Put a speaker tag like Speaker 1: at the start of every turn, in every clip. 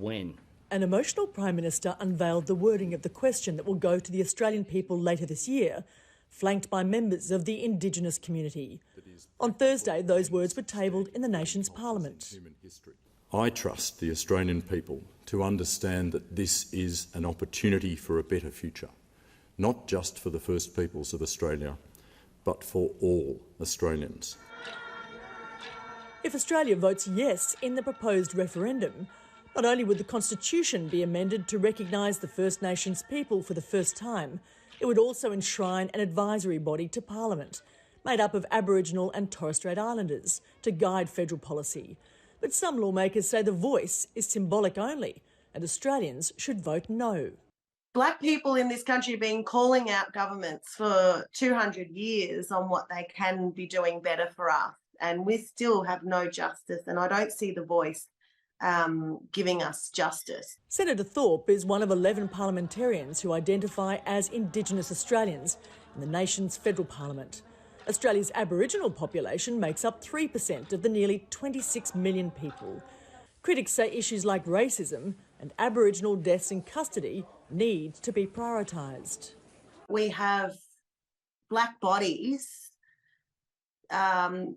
Speaker 1: when.
Speaker 2: An emotional Prime Minister unveiled the wording of the question that will go to the Australian people later this year, flanked by members of the Indigenous community. On Thursday, those words were tabled in the nation's parliament.
Speaker 3: I trust the Australian people to understand that this is an opportunity for a better future, not just for the First Peoples of Australia, but for all Australians.
Speaker 2: If Australia votes yes in the proposed referendum, not only would the Constitution be amended to recognise the First Nations people for the first time, it would also enshrine an advisory body to Parliament, made up of Aboriginal and Torres Strait Islanders, to guide federal policy. But some lawmakers say the voice is symbolic only, and Australians should vote no.
Speaker 4: Black people in this country have been calling out governments for 200 years on what they can be doing better for us, and we still have no justice, and I don't see the voice giving us justice.
Speaker 2: Senator Thorpe is one of 11 parliamentarians who identify as Indigenous Australians in the nation's federal parliament. Australia's Aboriginal population makes up 3% of the nearly 26 million people. Critics say issues like racism and Aboriginal deaths in custody need to be prioritised.
Speaker 4: We have black bodies dying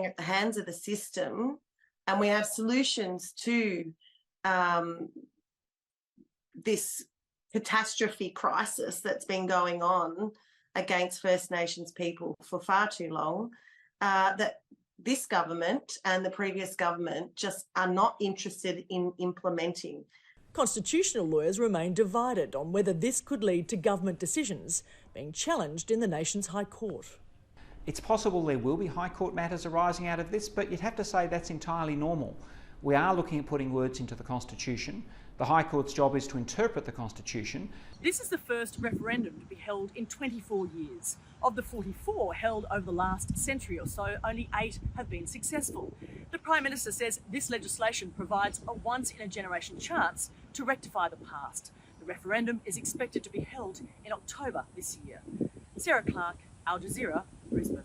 Speaker 4: at the hands of the system, and we have solutions to this catastrophe crisis that's been going on against First Nations people for far too long, that this government and the previous government just are not interested in implementing.
Speaker 2: Constitutional lawyers remain divided on whether this could lead to government decisions being challenged in the nation's High Court.
Speaker 5: It's possible there will be High Court matters arising out of this, but you'd have to say that's entirely normal. We are looking at putting words into the Constitution. The High Court's job is to interpret the Constitution.
Speaker 2: This is the first referendum to be held in 24 years. Of the 44 held over the last century or so, only 8 have been successful. The Prime Minister says this legislation provides a once-in-a-generation chance to rectify the past. The referendum is expected to be held in October this year. Clarke, Al Jazeera, Brisbane.